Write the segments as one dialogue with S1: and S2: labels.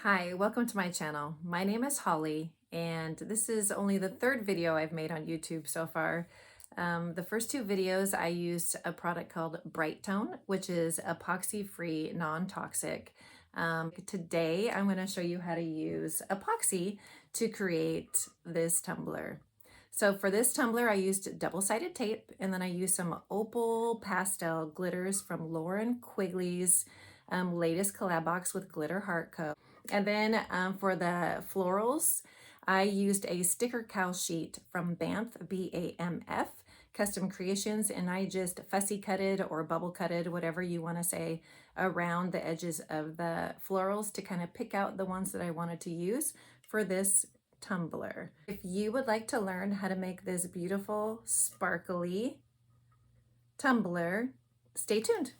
S1: Hi, welcome to my channel. My name is Holly, and this is only the third video I've made on YouTube so far. The first two videos I used a product called Bright Tone, which is epoxy-free, non-toxic. Today I'm going to show you how to use epoxy to create this tumbler. So for this tumbler, I used double-sided tape, and then I used some Opal Pastel glitters from Lauren Quigley's latest collab box with Glitter Heart Co. And then for the florals, I used a Stickercal sheet from BAMF, BAMF Custom Creations, and I just fussy cutted or bubble cutted, whatever you want to say, around the edges of the florals to kind of pick out the ones that I wanted to use for this tumbler. If you would like to learn how to make this beautiful, sparkly tumbler, stay tuned.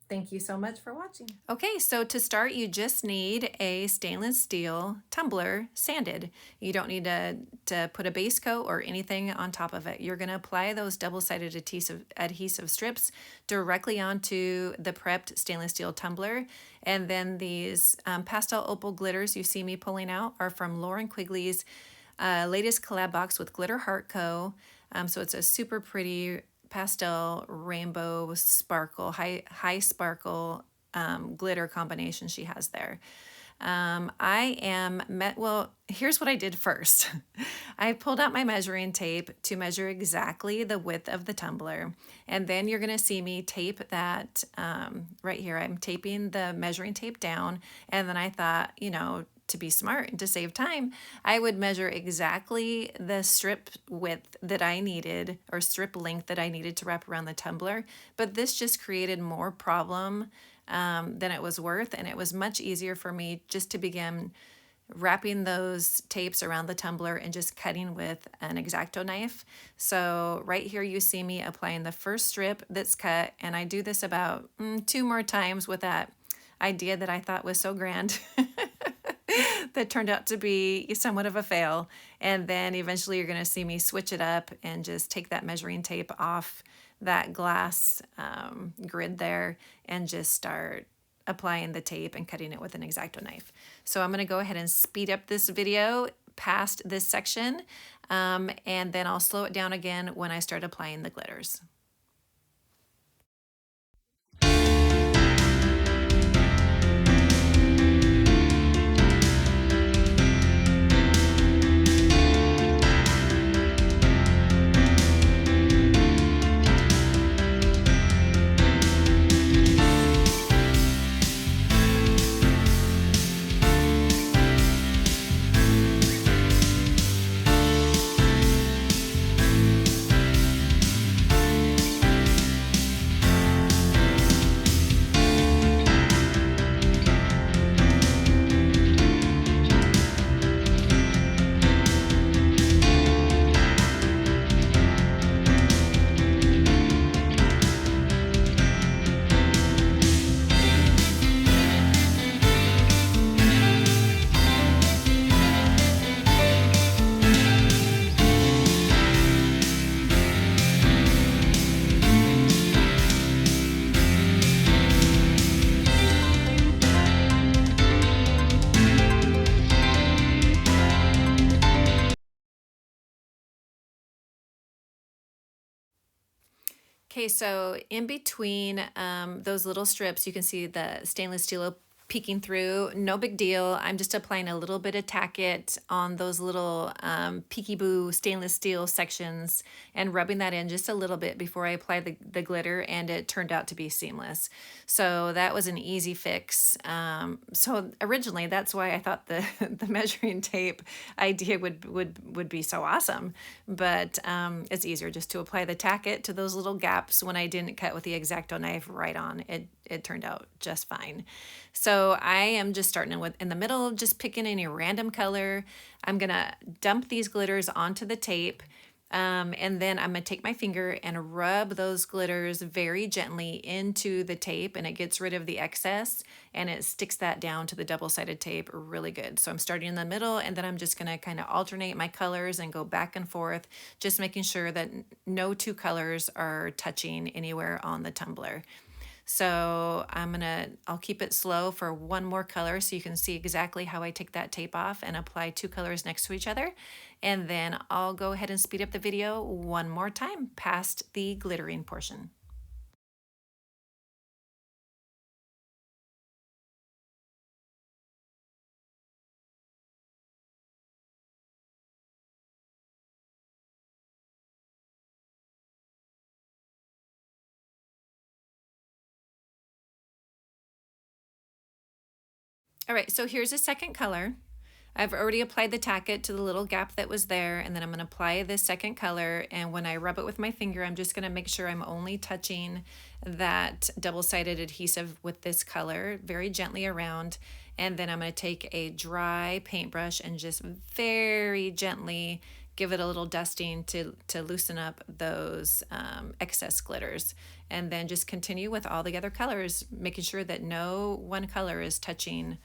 S1: Thank you so much for watching. Okay, so to start, you just need a stainless steel tumbler sanded. You don't need to put a base coat or anything on top of it. You're gonna apply those double-sided adhesive strips directly onto the prepped stainless steel tumbler. And then these pastel opal glitters you see me pulling out are from Lauren Quigley's latest collab box with Glitter Heart Co. So it's a super pretty pastel rainbow sparkle, high sparkle glitter combination she has there. Well, here's what I did first. I pulled out my measuring tape to measure exactly the width of the tumbler. And then you're gonna see me tape that right here. I'm taping the measuring tape down. And then I thought, you know, to be smart and to save time, I would measure exactly the strip width that I needed or strip length that I needed to wrap around the tumbler. But this just created more problem than it was worth. And it was much easier for me just to begin wrapping those tapes around the tumbler and just cutting with an X-Acto knife. So right here you see me applying the first strip that's cut, and I do this about 2 more times with that idea that I thought was so grand. That turned out to be somewhat of a fail. And then eventually you're going to see me switch it up and just take that measuring tape off that glass grid there and just start applying the tape and cutting it with an X-Acto knife. So I'm going to go ahead and speed up this video past this section, and then I'll slow it down again when I start applying the glitters. Okay, so in between those little strips, you can see the stainless steel peeking through. No big deal. I'm just applying a little bit of Tack-It on those little peekaboo stainless steel sections and rubbing that in just a little bit before I apply the glitter, and it turned out to be seamless. So that was an easy fix. So originally, that's why I thought the the measuring tape idea would be so awesome. But it's easier just to apply the Tack-It to those little gaps when I didn't cut with the X-Acto knife right on. It turned out just fine. So I am just starting in the middle, just picking any random color. I'm gonna dump these glitters onto the tape. And then I'm gonna take my finger and rub those glitters very gently into the tape, and it gets rid of the excess and it sticks that down to the double-sided tape really good. So I'm starting in the middle, and then I'm just gonna kind of alternate my colors and go back and forth, just making sure that no two colors are touching anywhere on the tumbler. So I'll keep it slow for one more color so you can see exactly how I take that tape off and apply two colors next to each other. And then I'll go ahead and speed up the video one more time past the glittering portion. All right, so here's a second color. I've already applied the Tack-It to the little gap that was there, and then I'm going to apply the second color, and when I rub it with my finger, I'm just going to make sure I'm only touching that double-sided adhesive with this color very gently around, and then I'm going to take a dry paintbrush and just very gently give it a little dusting to loosen up those excess glitters, and then just continue with all the other colors, making sure that no one color is touching,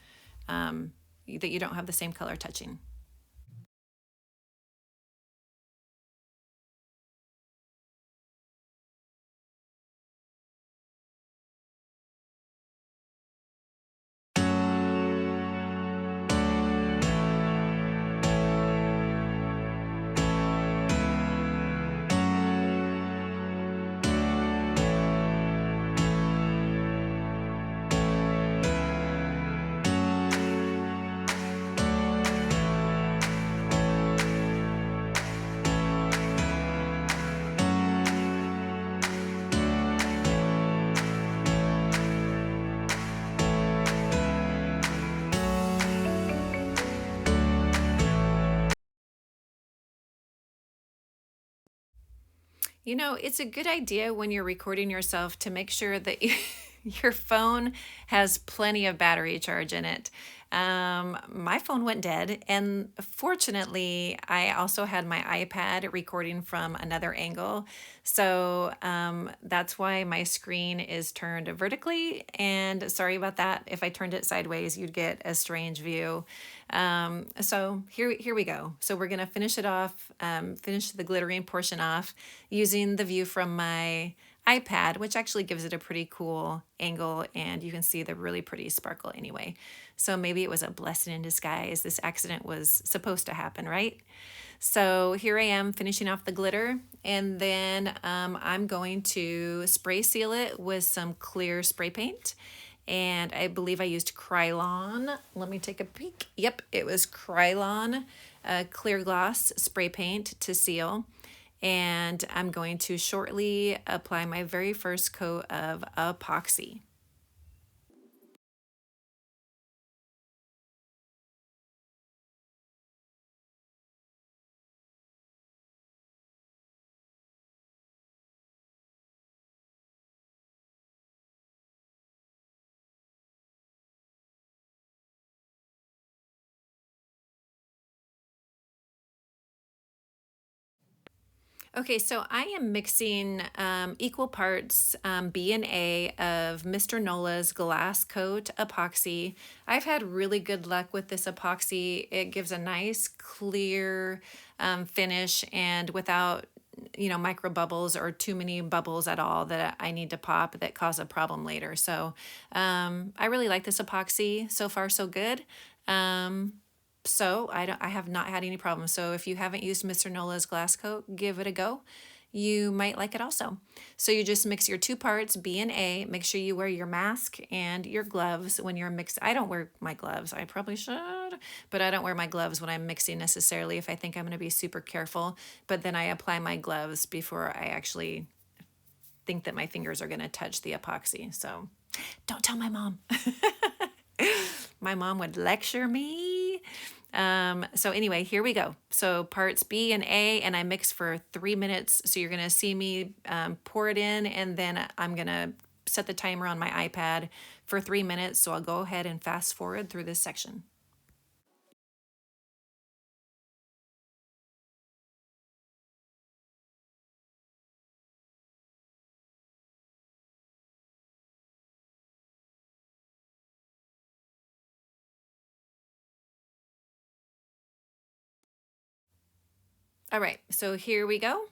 S1: that you don't have the same color touching. You know, it's a good idea when you're recording yourself to make sure that your phone has plenty of battery charge in it. My phone went dead, and fortunately, I also had my iPad recording from another angle. So that's why my screen is turned vertically. And sorry about that. If I turned it sideways, you'd get a strange view. So here we go. So we're gonna finish it off, finish the glittering portion off using the view from my iPad, which actually gives it a pretty cool angle, and you can see the really pretty sparkle anyway. So maybe it was a blessing in disguise. This accident was supposed to happen, right? So here I am finishing off the glitter, and then I'm going to spray seal it with some clear spray paint. And I believe I used Krylon. Let me take a peek. Yep, it was Krylon clear gloss spray paint to seal. And I'm going to shortly apply my very first coat of epoxy. Okay, so I am mixing equal parts B and A of Mr. Nola's glass coat epoxy. I've had really good luck with this epoxy. It gives a nice clear finish, and without micro bubbles or too many bubbles at all that I need to pop that cause a problem later. So I really like this epoxy. So far so good. So I have not had any problems. So if you haven't used Mr. Nola's glass coat, give it a go. You might like it also. So you just mix your two parts, B and A. Make sure you wear your mask and your gloves when you're mixing. I don't wear my gloves. I probably should, but I don't wear my gloves when I'm mixing necessarily if I think I'm going to be super careful. But then I apply my gloves before I actually think that my fingers are going to touch the epoxy. So don't tell my mom. My mom would lecture me. So anyway, here we go. So parts B and A, and I mix for 3 minutes. So you're gonna see me pour it in, and then I'm gonna set the timer on my iPad for 3 minutes. So I'll go ahead and fast forward through this section. All right, so here we go.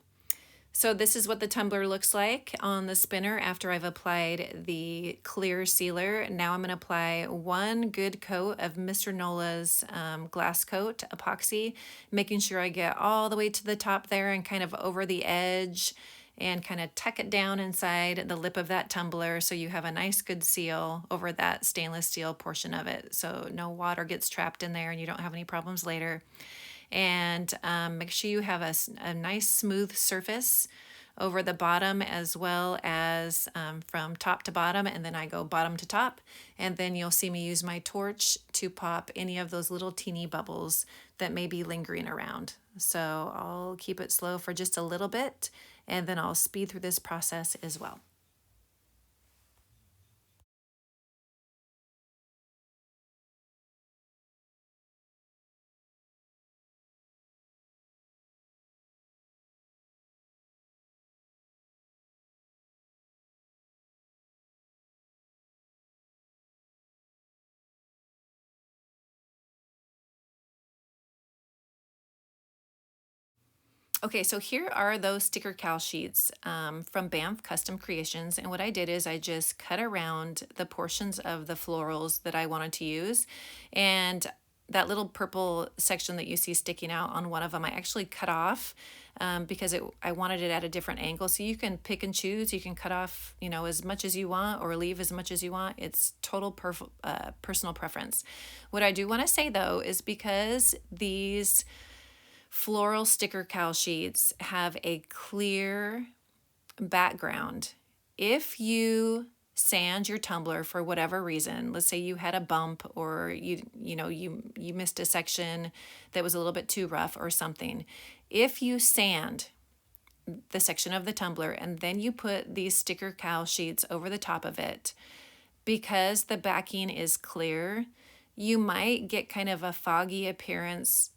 S1: So this is what the tumbler looks like on the spinner after I've applied the clear sealer. Now I'm going to apply one good coat of Mr. Nola's glass coat epoxy, making sure I get all the way to the top there and kind of over the edge and kind of tuck it down inside the lip of that tumbler so you have a nice good seal over that stainless steel portion of it, so no water gets trapped in there and you don't have any problems later. And make sure you have a nice smooth surface over the bottom as well as from top to bottom, and then I go bottom to top, and then you'll see me use my torch to pop any of those little teeny bubbles that may be lingering around. So I'll keep it slow for just a little bit, and then I'll speed through this process as well. Okay, so here are those Stickercal sheets from BAMF Custom Creations. And what I did is I just cut around the portions of the florals that I wanted to use. And that little purple section that you see sticking out on one of them, I actually cut off because I wanted it at a different angle. So you can pick and choose. You can cut off, you know, as much as you want or leave as much as you want. It's total personal preference. What I do want to say though is because these floral Stickercal sheets have a clear background. If you sand your tumbler for whatever reason, let's say you had a bump or you missed a section that was a little bit too rough or something. If you sand the section of the tumbler and then you put these Stickercal sheets over the top of it, because the backing is clear, you might get kind of a foggy appearance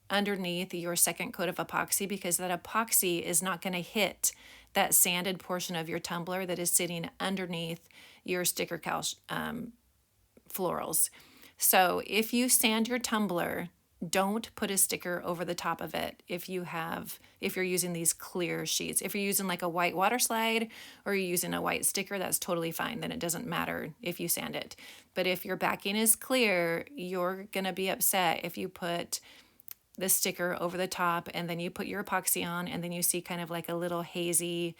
S1: underneath your second coat of epoxy because that epoxy is not going to hit that sanded portion of your tumbler that is sitting underneath your Stickercal florals. So if you sand your tumbler, don't put a sticker over the top of it if you're using these clear sheets. If you're using like a white water slide or you're using a white sticker, that's totally fine. Then it doesn't matter if you sand it. But if your backing is clear, you're going to be upset if you put the sticker over the top and then you put your epoxy on and then you see kind of like a little hazy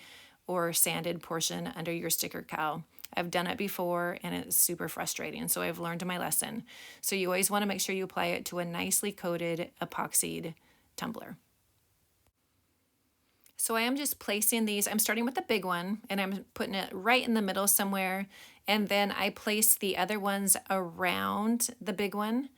S1: or sanded portion under your Stickercal. I've done it before and it's super frustrating, so I've learned my lesson. So you always want to make sure you apply it to a nicely coated epoxied tumbler. So I am just placing these, I'm starting with the big one and I'm putting it right in the middle somewhere, and then I place the other ones around the big one.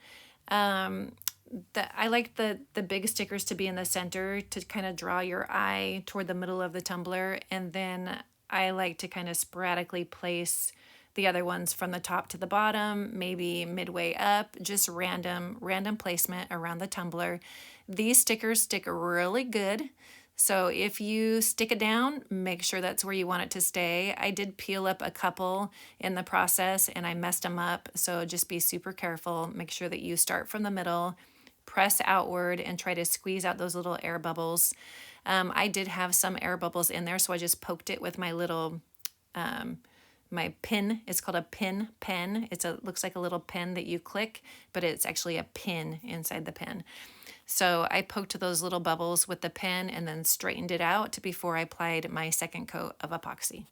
S1: I like the big stickers to be in the center to kind of draw your eye toward the middle of the tumbler, and then I like to kind of sporadically place the other ones from the top to the bottom, maybe midway up, just random placement around the tumbler. These stickers stick really good. So if you stick it down, make sure that's where you want it to stay. I did peel up a couple in the process and I messed them up. So just be super careful. Make sure that you start from the middle, press outward and try to squeeze out those little air bubbles. I did have some air bubbles in there, so I just poked it with my little, my pin. It's called a pin pen. Looks like a little pen that you click, but it's actually a pin inside the pen. So I poked those little bubbles with the pen and then straightened it out before I applied my second coat of epoxy.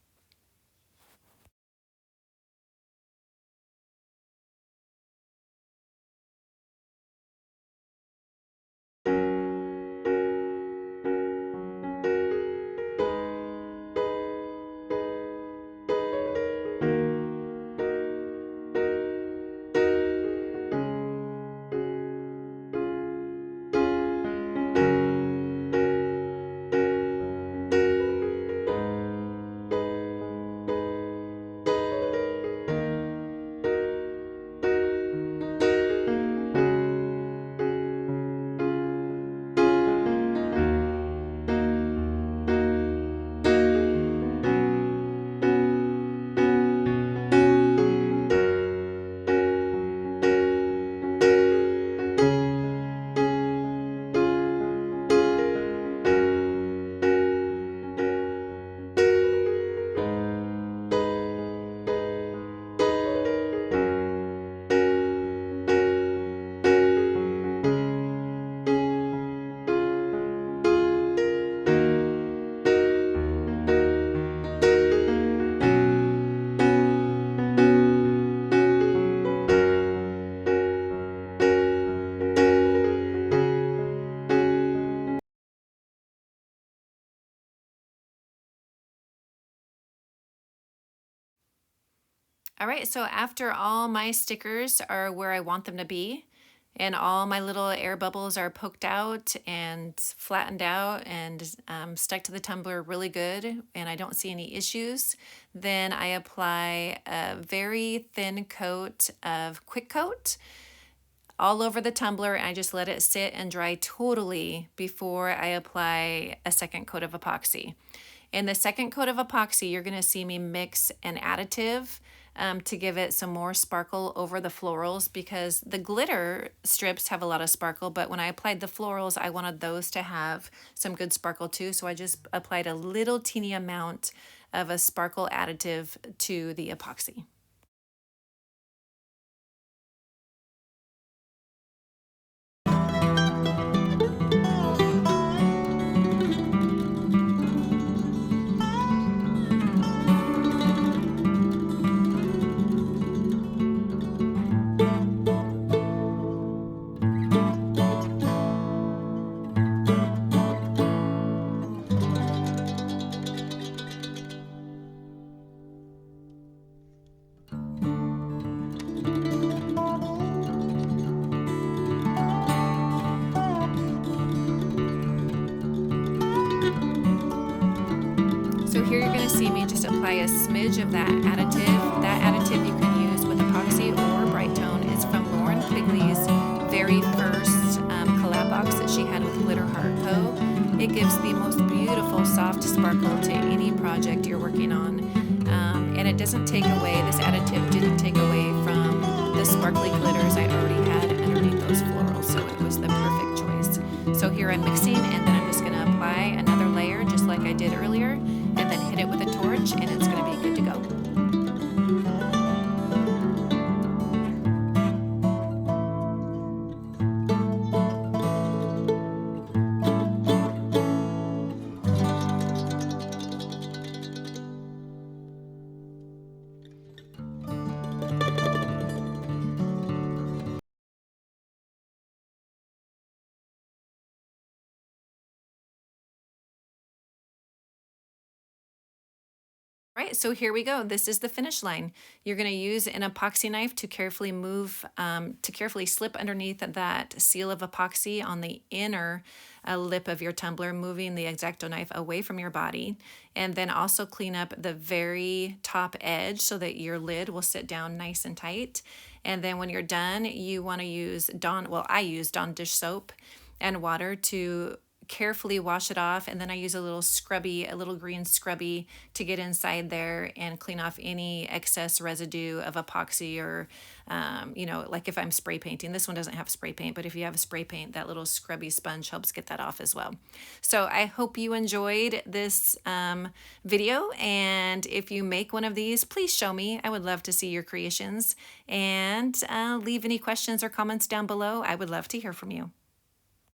S1: All right, so after all my stickers are where I want them to be, and all my little air bubbles are poked out and flattened out and stuck to the tumbler really good, and I don't see any issues, then I apply a very thin coat of Quick Coat all over the tumbler, and I just let it sit and dry totally before I apply a second coat of epoxy. In the second coat of epoxy, you're gonna see me mix an additive to give it some more sparkle over the florals, because the glitter strips have a lot of sparkle, but when I applied the florals, I wanted those to have some good sparkle too. So I just applied a little teeny amount of a sparkle additive to the epoxy. So here you're going to see me just apply a smidge of that additive. That additive you can use with epoxy or bright tone. It's from Lauren Quigley's very first collab box that she had with Glitter Heart Co. It gives the most beautiful soft sparkle to any project you're working on. And it doesn't take away, this additive didn't take away from the sparkly glitters I already had underneath those florals. So it was the perfect choice. So here I'm mixing, and then I'm just going to apply another layer just like I did earlier, and then hit it with a torch, and it's going to be good to go. Right, so here we go. This is the finish line. You're going to use an epoxy knife to carefully slip underneath that seal of epoxy on the inner lip of your tumbler, moving the X-Acto knife away from your body, and then also clean up the very top edge so that your lid will sit down nice and tight. And then when you're done, you want to use I use Dawn dish soap and water to carefully wash it off, and then I use a little green scrubby to get inside there and clean off any excess residue of epoxy, or like if I'm spray painting. This one doesn't have spray paint, but if you have a spray paint, that little scrubby sponge helps get that off as well. So I hope you enjoyed this video, and if you make one of these, please show me. I would love to see your creations, and leave any questions or comments down below. I would love to hear from you.